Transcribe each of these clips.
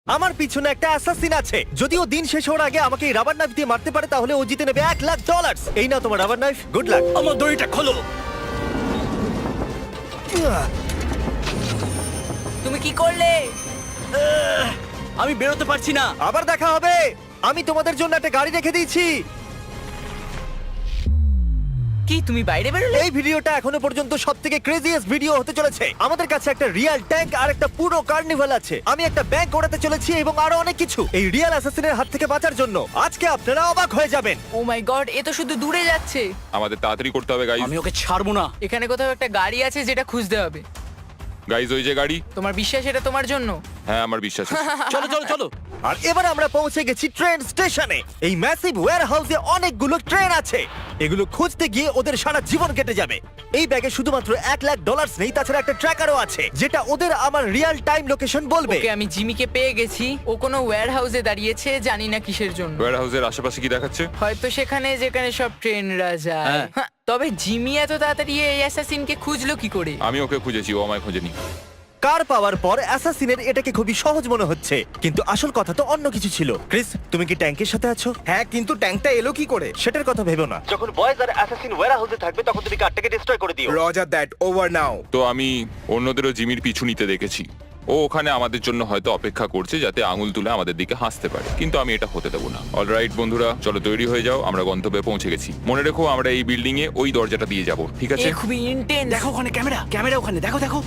আমার পিছনে একটা অ্যাসাসিন আছে। যদিও দিন শেষ হওয়ার আগে আমাকে এই রাবার নাইফ দিয়ে মারতে পারে তাহলে ও জিতে নেবে $1,00,000। এই নাও তোমার রাবার নাইফ, গুড লাক। আমার দড়িটা খোলো। তুমি কি করলে? আমি বেরোতে পারছি না। আবার দেখা হবে। আমি তোমাদের জন্য একটা গাড়ি রেখে দিয়েছি। কি তুমি বাইরে বেরোলে? এই ভিডিওটা এখনো পর্যন্ত সবথেকে ক্রেজিয়েস্ট ভিডিও হতে চলেছে। আমাদের কাছে একটা রিয়েল ট্যাঙ্ক আর একটা পুরো কার্নিভাল আছে। আমি একটা ব্যাংক ওড়াতে চলেছি এবং আরো অনেক কিছু। এই রিয়েল অ্যাসাসিনের হাত থেকে বাঁচার জন্য আজকে আপনারা অবাক হয়ে যাবেন। ও মাই গড, এ তো শুধু দূরে যাচ্ছে। আমাদের তাড়াতাড়ি করতে হবে গাইজ। আমি ওকে ছাড়বো না। এখানে কোথাও একটা গাড়ি আছে যেটা খুঁজতে হবে। গাইজ ওই যে গাড়ি। তোমার বিশ্বাস এটা তোমার জন্য? হ্যাঁ আমার বিশ্বাস আছে। চলো চলো চলো। আর এবার আমরা পৌঁছে গেছি ট্রেন স্টেশনে। এই ম্যাসিভ ওয়্যারহাউসে অনেকগুলো ট্রেন আছে। এগুলো খুঁজতে গিয়ে ওদের সারা জীবন কেটে যাবে। এই ব্যাগে শুধুমাত্র $1,00,000 নেই, তাছাড়া একটা ট্র্যাকারও আছে যেটা ওদের আমার রিয়েল টাইম লোকেশন বলবে। ওকে, আমি জিমিকে পেয়ে গেছি। ও কোনো ওয়্যার হাউসে দাঁড়িয়েছে, জানি না কিসের জন্য। ওয়্যার হাউসের আশেপাশে কি দেখাচ্ছে? হয়তো সেখানে যেখানে সব ট্রেনরা যায়। হ্যাঁ। হ্যাঁ, তবে জিমি এত তাড়াতাড়ি এই অ্যাসাসিনকে খুঁজলো কি করে? আমি ওকে খুঁজেছি, ও আমায় খোঁজেনি। কার পাওয়ার পর অ্যাসাসিনের এটাকে খুবই সহজ মনে হচ্ছে, কিন্তু আসল কথা তো অন্য কিছু ছিল। ক্রিস, তুমি কি ট্যাঙ্কের সাথে আছো? হ্যাঁ, কিন্তু ট্যাঙ্কটা এলো কি করে? সেটার কথা ভেবো না। যখন বয়েজ আর অ্যাসাসিন ওয়্যারহাউসে থাকবে তখন তুমি কারটাকে ডিস্ট্রয় করে দিও। রজার দ্যাট, ওভার নাও। তো আমি অন্যদেরও জিমির পিছু নিতে দেখেছি। ও ওখানে আমাদের জন্য হয়তো অপেক্ষা করছে যাতে আঙুল তুলে আমাদের দিকে হাসতে পারে, কিন্তু আমি এটা হতে দেবো না। অলরাইট বন্ধুরা, চলো তৈরি হয়ে যাও, আমরা গন্তব্যে পৌঁছে গেছি। মনে রেখো আমরা এই বিল্ডিং এ ওই দরজাটা দিয়ে যাব, ঠিক আছে? এ খুবই ইন্টেন্স। দেখো ওখানে ক্যামেরা, ক্যামেরা ওখানে দেখো দেখো।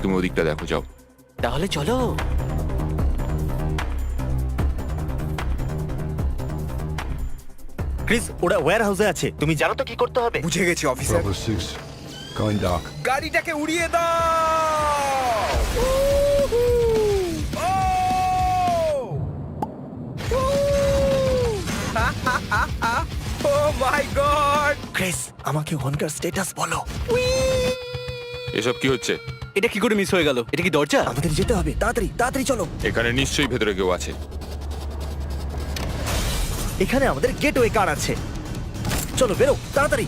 তুমি ওদিকটা দেখো, যাও। তাহলে চলো। ক্রিস, ওরা ওয়্যারহাউসে আছে। তুমি জানো তো কি করতে হবে? বুঝে গেছি অফিসার। Bravo 6, going dark. গাড়িটাকে উড়িয়ে দাও। ও মাই গড। ক্রিস, আমাকে ওখানকার স্ট্যাটাস বলো। এসব কি হচ্ছে? এটা কি করে মিস হয়ে গেল? এটা কি দরজা? আমাদের যেতে হবে, তাড়াতাড়ি তাড়াতাড়ি চলো। এখানে নিশ্চয়ই ভেতরে কেউ আছে। এখানে আমাদের গেটওয়ে কার আছে। চলো বেরো তাড়াতাড়ি।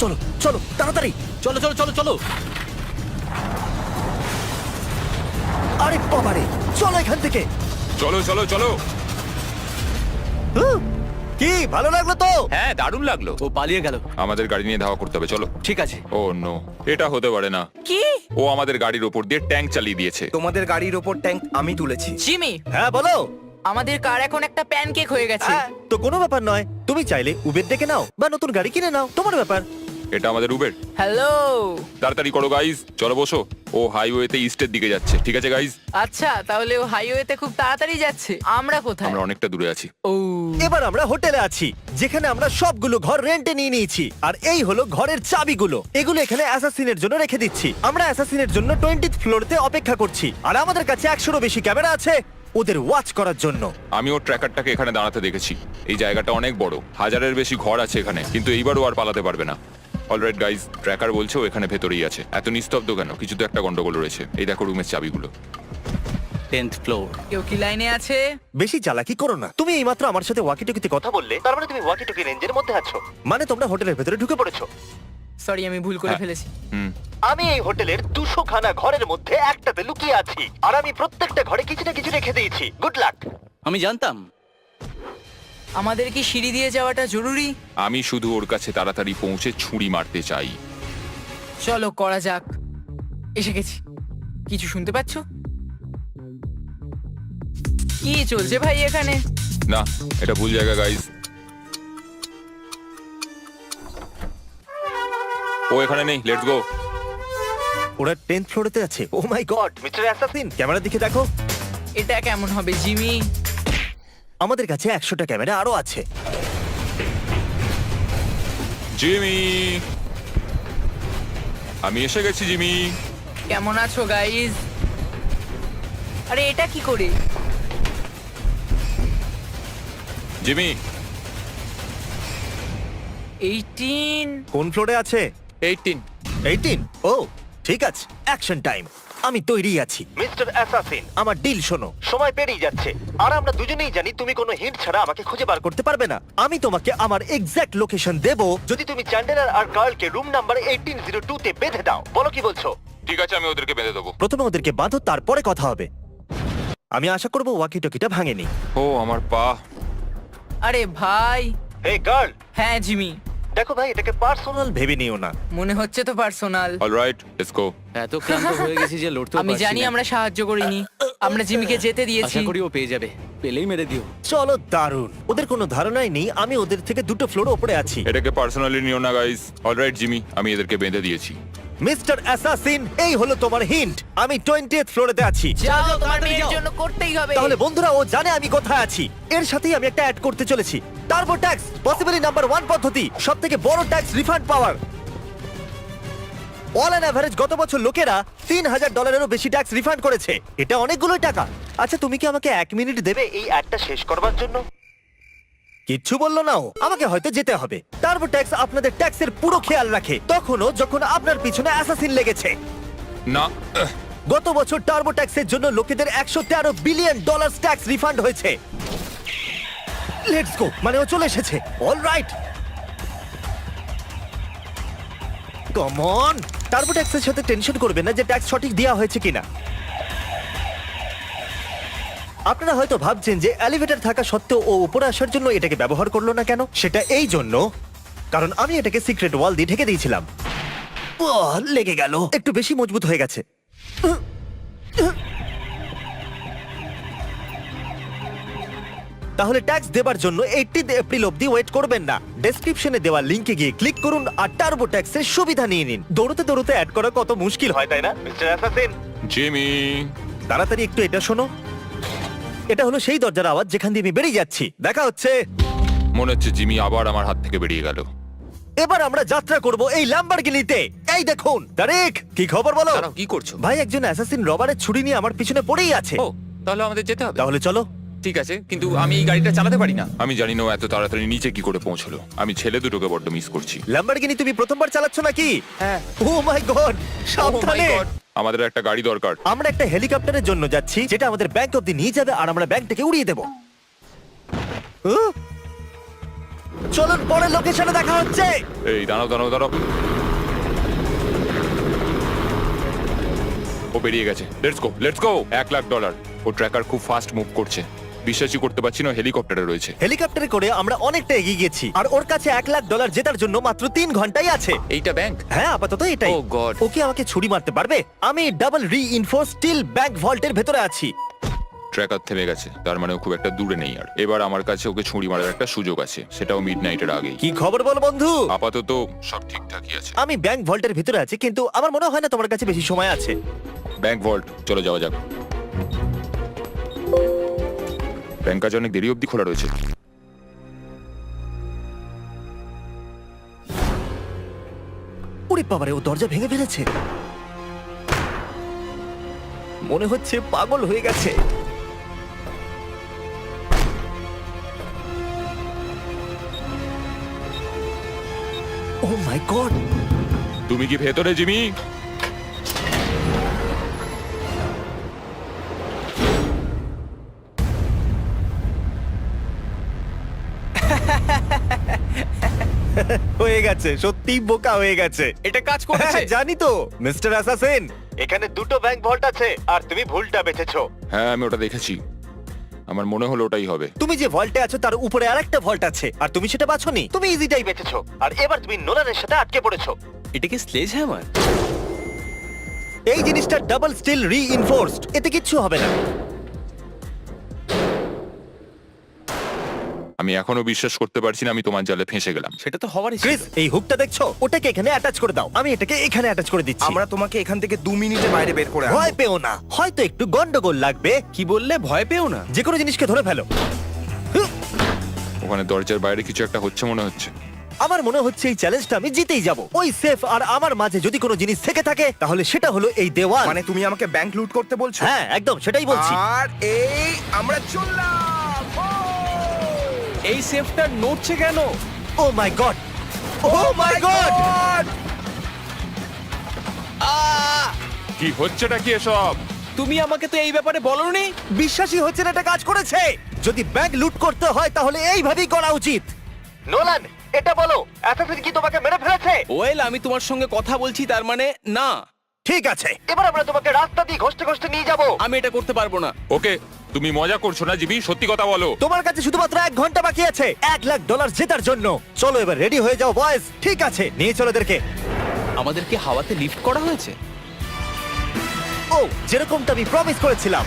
চলো চলো তাড়াতাড়ি। চলো চলো চলো চলো। আরে বাবারে, চলো এখান থেকে। চলো চলো চলো। হুঁ, কি ভালো লাগলো তো? হ্যাঁ, দারুণ লাগলো। ও পালিয়ে গেল। আমাদের গাড়ি নিয়ে ধাওয়া করতে হবে, চলো। ঠিক আছে। ও নো, এটা হতে পারে না। কি? ও আমাদের গাড়ির ওপর দিয়ে ট্যাঙ্ক চালিয়ে দিয়েছে। তোমাদের গাড়ির ওপর ট্যাঙ্ক আমি তুলেছি। জিমি, হ্যাঁ বলো। আমাদের কার এখন একটা প্যানকেক হয়ে গেছে। হ্যাঁ, তো কোনো ব্যাপার নয়। তুমি চাইলে উবের ডেকে নাও বা নতুন গাড়ি কিনে নাও, তোমার ব্যাপার। এটা আমাদের উবের। হ্যালো। তাড়াতাড়ি করো গাইজ, চলো বসো। ও হাইওয়েতে ইস্টের দিকে যাচ্ছে, ঠিক আছে গাইজ? আচ্ছা, তাহলে ও হাইওয়েতে খুব তাড়াতাড়ি যাচ্ছে। আমরা কোথায়? আমরা অনেকটা দূরে আছি। ও, এবার আমরা হোটেলে আছি, যেখানে আমরা সবগুলো ঘর রেন্টে নিয়ে নিয়েছি। আর এই হলো ঘরের চাবিগুলো। এগুলো এখানে অ্যাসাসিনের জন্য রেখে দিচ্ছি। আমরা অ্যাসাসিনের জন্য 20th ফ্লোরতে অপেক্ষা করছি। আর আমাদের কাছে 100-রও বেশি ক্যামেরা আছে ওদের ওয়াচ করার জন্য। আমি ওর ট্র্যাকারটাকে এখানে দাঁড়াতে দেখেছি। এই জায়গাটা অনেক বড়, 1000-এর বেশি ঘর আছে এখানে, কিন্তু এইবারও আর পালাতে পারবে না। অলরাইট গাইজ, ট্র্যাকার বলছে ও এখানে ভেতরেই আছে। এত নিস্তব্ধ কেন? কিছু তো একটা গন্ডগোল রয়েছে। এই দেখো রুমের চাবিগুলো। 10th floor. কেউ কি লাইনে আছে? বেশি চালাকি করো না। তুমি এইমাত্র আমার সাথে ওয়াকিটকিতে কথা বললে, তার মানে তুমি ওয়াকিটকি রেঞ্জের মধ্যে আছো। মানে তোমরা হোটেলের ভেতরে ঢুকে পড়েছো। সরি, আমি ভুল করে হ্যাঁ। ফেলেছি। হুম। আমি এই হোটেলের 200 খানা ঘরের মধ্যে একটাতে লুকিয়ে আছি। আর আমি প্রত্যেকটা ঘরে কিছু না কিছু রেখে দিয়েছি। Good luck. আমি জানতাম। আমাদের কি সিঁড়ি দিয়ে যাওয়াটা জরুরি? আমি শুধু ওর কাছে তাড়াতাড়ি পৌঁছে ছুরি মারতে চাই। চলো করা যাক। এসে গেছি। কিছু শুনতে পাচ্ছ? কি চলছে ভাই এখানে? না, এটা ভুল জায়গা গাইজ। ও এখানে নেই, লেটস গো। ওরা 10th ফ্লোরেতে আছে। ও মাই গড, মিস্টার অ্যাসাসিন, ক্যামেরার দিকে দেখো। এটা কেমন হবে জিমি? আমাদের কাছে 100টা ক্যামেরা আরো আছে। জিমি, আমি এসে গেছি জিমি। কেমন আছো গাইজ? আরে এটা কি করে? জিমি, 18। কোন ফ্লোরে আছে? 18। 18? ও ঠিক আছে, অ্যাকশন টাইম। আমি তৈরি আছি মিস্টার অ্যাসাসিন। আমার ডিল শোনো, সময় পেরিয়ে যাচ্ছে আর আমরা দুজনেই জানি তুমি কোনো হিন্ট ছাড়া আমাকে খুঁজে বার করতে পারবে না। আমি তোমাকে আমার এক্সাক্ট লোকেশন দেব যদি তুমি চ্যান্ডেলার আর কার্লকে রুম নাম্বার 1802 তে বেঁধে দাও। বলো কি বলছো? ঠিক আছে, আমি ওদেরকে বেঁধে দেবো। প্রথমে ওদেরকে বাঁধো, তারপরে কথা হবে। আমি আশা করবো ওয়াকি টকিটা ভাঙেনি। ও আমার পা। আরে ভাই। হে গার্ল, হ্যাঁ জিমি, দেখো ভাই, এটাকে পার্সোনাল ভেবে নিও না। মনে হচ্ছে তো পার্সোনাল। Alright, let's go. এত ক্লান্ত হয়ে গেছি যে লড়তেও আমি পারছি জানি না। আমরা সাহায্য করিনি, আমরা জিমিকে যেতে দিয়েছি। আশা করি ও পেয়ে যাবে, পেলেই মেরে দিও। চলো, দারুণ। ওদের কোনো ধারণাই নেই আমি ওদের থেকে 2টো ফ্লোর উপরে আছি। এটাকে পার্সোনালি নিও না গাইস। অলরাইট জিমি, আমি এদেরকে বেঁধে দিয়েছি। মিস্টার অ্যাসাসিন, এই হলো তোমার হিন্ট। আমি 20th ফ্লোরেতে আছি। যাও, তোমার তাড়াতাড়ি মেয়ের যাও। জন্য করতেই হবে। তাহলে বন্ধুরা, ও জানে আমি কোথায় আছি। এর সাথেই আমি একটা অ্যাড করতে চলেছি, টার্বো ট্যাক্স, পসিবলি নাম্বার 1 পদ্ধতি, সবথেকে বড় tax refund power. All an average গত বছর লোকেরা $3000 বেশি ট্যাক্স রিফান্ড করেছে। এটা অনেকগুলো টাকা। আচ্ছা, তুমি কি আমাকে 1 মিনিট দেবে এই অ্যাডটা শেষ করবার জন্য? কিচ্ছু বললো না ও। আমাকে হয়তো যেতে হবে। টার্বো ট্যাক্স আপনাদের ট্যাক্সের পুরো খেয়াল রাখে, তখনও যখন আপনার পিছনে অ্যাসাসিন লেগেছে। না, গত বছর টার্বো ট্যাক্সের জন্য লোকেদের $113 বিলিয়ন ট্যাক্স রিফান্ড হয়েছে। লেটস গো, মানে ও চলে এসেছে। Alright, come on. টার্বো ট্যাক্সের সাথে টেনশন করবেন না যে ট্যাক্স সঠিক দেওয়া হয়েছে কিনা। আপনারা হয়তো ভাবছেন যে এলিভেটর থাকা সত্ত্বেও ও উপরে আসার জন্য এটাকে ব্যবহার করলো না কেন। সেটা এই জন্য কারণ আমি এটাকে সিক্রেট ওয়াল দিয়ে ঢেকে দিয়েছিলাম। লেগে গেল, একটু বেশি মজবুত হয়ে গেছে। তাহলে ট্যাক্স দেবার জন্য 18 এপ্রিল অবধি ওয়েট করবেন না। ডেসক্রিপশনে দেওয়া লিংকে গিয়ে ক্লিক করুন আর টার্বো ট্যাক্সের সুবিধা নিয়ে নিন। দৌড়তে দৌড়তে অ্যাড করা কত মুশকিল হয়, তাই না মিস্টার অ্যাসাসিন? জিমি। তাড়াতাড়ি একটু এটা শোনো। এটা হলো সেই দরজার আওয়াজ যেখান দিয়ে আমি বেরিয়ে যাচ্ছি। দেখা হচ্ছে। মনে হচ্ছে জিমি আবার আমার হাত থেকে বেরিয়ে গেল। এবার আমরা যাত্রা করব এই ল্যাম্বরগিনিতে। এই দেখুন, তারিক, কি খবর বলো? দাঁড়াও, কি করছো? ভাই, একজন অ্যাসাসিন রবারের ছুরি নিয়ে আমার পিছনে পড়েই আছে। ও, তাহলে আমাদের যেতে হবে। তাহলে চলো। ঠিক আছে, কিন্তু আমি এই গাড়িটা চালাতে পারি না। আমি জানি না ও এত তাড়াতাড়ি নিচে কি করে পৌঁছলো। আমি ছেলে দুটোকে বড্ড মিস করছি। ল্যাম্বরগিনি তুমি প্রথমবার চালাচ্ছ নাকি? হ্যাঁ। ও মাই গড, Oh my সাবধানে। God! আমাদের একটা গাড়ি দরকার। আমরা একটা হেলিকপ্টারের জন্য যাচ্ছি যেটা আমাদের ব্যাংক অব্দি নিয়ে যাবে আর আমরা ব্যাংকটাকে উড়িয়ে দেব। চলুন, পরের লোকেশনে দেখা হচ্ছে। এই দাঁড়াও দাঁড়াও দাঁড়াও। ও বেরিয়ে গেছে। Let's go, let's go. $1,00,000। ও ট্র্যাকার খুব ফাস্ট মুভ করছে। বিশ্বাসই করতে পারছি না হেলিকপ্টারে রয়েছে। হেলিকপ্টারে করে আমরা অনেকটা এগিয়ে গেছি আর ওর কাছে $1,00,000 জেতার জন্য মাত্র 3 ঘন্টাই আছে। এইটা ব্যাংক? হ্যাঁ, আপাতত এটাই। Oh God! ওকে আমাকে ছুরি মারতে পারবে? আমি ডাবল রিইনফোর্স স্টিল ব্যাংক ভল্টের ভেতরে আছি। ট্র্যাকার থেমে গেছে, তার মানে ও খুব একটা দূরে নেই আর। এবার আমার কাছে ওকে ছুরি মারার একটা সুযোগ আছে, সেটাও মিডনাইটের আগেই। কি খবর বল বন্ধু? আপাতত সব ঠিকঠাকই আছে। আমি ব্যাংক ভল্টের ভিতরে আছি, কিন্তু আমার মনে হয় না তোমার কাছে বেশি সময় আছে। ব্যাংক ভল্ট, চলো যাওয়া যাক। ব্যাংক আজ অনেক দেরি অবধি খোলা রয়েছে। ওরে বাবারে, ও দরজা ভেঙে ফেলেছে। মনে হচ্ছে পাগল হয়ে গেছে। ও মাই গড! তুমি কি ভেতরে জিমি? হয়ে গেছে, সত্যি বোকা হয়ে গেছে। এটা কাজ করেছে। হ্যাঁ, জানি তো মিস্টার অ্যাসাসিন। এখানে 2টো ব্যাংক ভল্ট আছে আর তুমি ভুলটা বেঁচেছো। হ্যাঁ, আমি ওটা দেখেছি। আমার মনে হলো ওটাই হবে। তুমি যে ভল্টে আছো তার উপরে আরেকটা ভল্ট আছে আর তুমি সেটা বাছোনি। তুমি ইজিটাই বেঁচেছো আর এবার তুমি নোলানের সাথে আটকে পড়েছো। এটা কি স্লেজ হ্যামার? এই জিনিসটা ডাবল স্টিল রিইনফোর্সড, এতে কিচ্ছু হবে না। আমি এখনো বিশ্বাস করতে পারছি না আমি তোমার জালে ফেঁসে গেলাম। সেটা তো হওয়ারই ছিল। ক্রিস, এই হুকটা দেখছো? ওটাকে এখানে অ্যাটাচ করে দাও। আমি এটাকে এখানে অ্যাটাচ করে দিচ্ছি। আমরা তোমাকে এখান থেকে 2 মিনিটের বাইরে বের করে আনবো। ভয় পেও না, হয়তো একটু গন্ডগোল লাগবে। কি বললে? ভয় পেও না। যে কোনো জিনিসকে ধরে ফেলো। ওখানে দরজার বাইরে কিছু একটা হচ্ছে মনে হচ্ছে। আমার মনে হচ্ছে এই চ্যালেঞ্জটা আমি জিতেই যাব। ওই সেফ আর আমার মাঝে যদি কোনো জিনিস থেকে থাকে তাহলে সেটা হলো এই দেওয়াল। মানে তুমি আমাকে ব্যাংক লুট করতে বলছো? হ্যাঁ, একদম সেটাই বলছি। আর এই আমরা চললাম। এই সেফটা নড়ছে কেন? ও মাই গড! ও মাই গড! God! কি কি হচ্ছেটা কি এসব? তুমি আমাকে তো এই ব্যাপারে বলোনি। বিশ্বাসই হচ্ছে না এটা কাজ করেছে। যদি ব্যাংক লুট করতে হয় তাহলে এইভাবেই করা উচিত। নোলান, এটা বলো, অ্যাসাসিন কি তোমাকে মেরে ফেলেছে? ওয়েল, আমি তোমার সঙ্গে কথা বলছি, তার মানে না। ঠিক আছে, এবার আমরা তোমাকে রাস্তা দিয়ে ঘষতে ঘষতে নিয়ে যাব। আমি এটা করতে পারবো না। ওকে, তুমি মজা করছো না জিমি, সত্যি কথা বলো। তোমার কাছে শুধুমাত্র 1 ঘন্টা বাকি আছে $1,00,000 জেতার জন্য। চলো এবার রেডি হয়ে যাও বয়েজ। ঠিক আছে, নিয়ে চলো এদেরকে। আমাদেরকে হাওয়াতে লিফট করা হয়েছে। ও, যেরকমটা আমি প্রমিস করেছিলাম।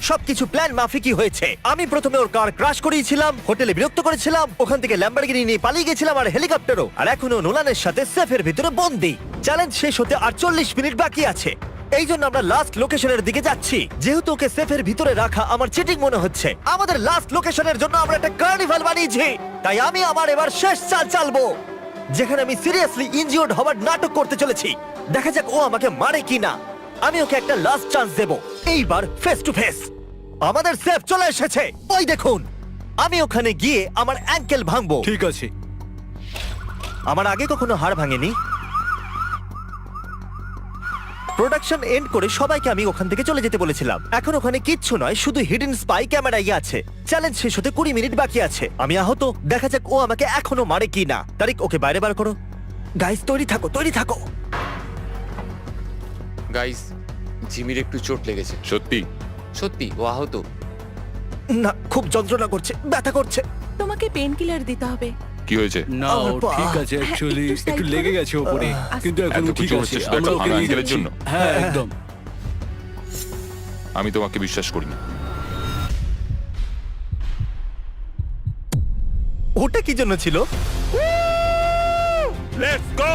সবকিছু প্ল্যান মাফিকই হয়েছে। আমি প্রথমে ওর কার ক্রাশ করিয়েছিলাম, হোটেলে বিরক্ত করেছিলাম, ওখান থেকে ল্যাম্বরগিনি নিয়ে পালিয়ে গেছিলাম আর হেলিকপ্টারও, আর এখনো নোলানের সাথে সেফের ভিতরে বন্দি। চ্যালেঞ্জ শেষ হতে আর 40 মিনিট বাকি আছে। এই জন্য আমরা লাস্ট লোকেশনের দিকে যাচ্ছি। যেহেতু ওকে সেফের ভিতরে রাখা আমার চিটিং মনে হচ্ছে, আমাদের লাস্ট লোকেশনের জন্য আমরা একটা কার্নিভাল বানিয়েছি। তাই আমি আবার এবার শেষ চাল চালবো, যেখানে আমি সিরিয়াসলি ইনজিওর্ড হওয়ার নাটক করতে চলেছি। দেখা যাক ও আমাকে মারে কিনা। আমি ওকে একটা লাস্ট চান্স দেব, এইবার ফেস টু ফেস। আমাদের সেফ চলে এসেছে, ওই দেখুন। আমি ওখানে গিয়ে আমার অ্যাঙ্কেল ভাঙবো। ঠিক আছে। আমার আগে কখনো হাড় ভাঙেনি। প্রোডাকশন এন্ড করে সবাইকে আমি ওখান থেকে চলে যেতে বলেছিলাম। এখন ওখানে কিচ্ছু নয়, শুধু হিডেন স্পাই ক্যামেরাই আছে। চ্যালেঞ্জ শেষ হতে 20 মিনিট বাকি আছে। আমি আহত, দেখা যাক ও আমাকে এখনো মারে কিনা। তারিক, ওকে বাইরে বার করো। গাইস, তৈরি থাকো, তৈরি থাকো। গাইস, জিমির একটু চোট লেগেছে। সত্যি? সত্যি ও আহত। না, খুব যন্ত্রণা করছে, ব্যথা করছে। তোমাকে পেন কিলার দিতে হবে। কি হয়েছে? না আমার ও পা। ঠিক আছে, অ্যাকচুয়ালি একটু side একটু লেগে করো। গেছে ওপরে, কিন্তু এখন এত ঠিক কিছু আছে। হচ্ছে শুধু আমরা একটা ওকে ভাঙা নিয়ে আঙ্কেলের যাচ্ছি। জন্য? হ্যাঁ, একদম। আমি তোমাকে বিশ্বাস করি না। ওটা কি জন্য ছিল? Let's go!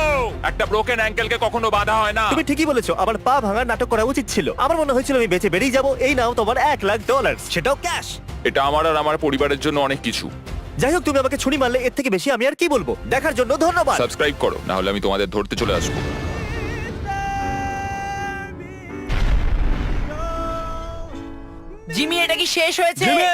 একটা ব্রোকেন অ্যাঙ্কেলকে কখনো বাধা হয় না। তুমি ঠিকই বলেছো, আমার পা ভাঙার নাটক করা উচিত ছিল। আমার মনে হয়েছিল আমি বেঁচে বেরিয়ে যাবো। এই নাও তোমার $1,00,000, সেটাও ক্যাশ। এটা আমার আর আমার পরিবারের জন্য অনেক কিছু। যাই হোক, তুমি আমাকে ছুরি মারলে, এর থেকে বেশি আমি আর কি বলবো। দেখার জন্য ধন্যবাদ। সাবস্ক্রাইব করো, না হলে আমি তোমাদের ধরতে চলে আসবো। জিমি, এটা কি শেষ হয়েছে? জিমি!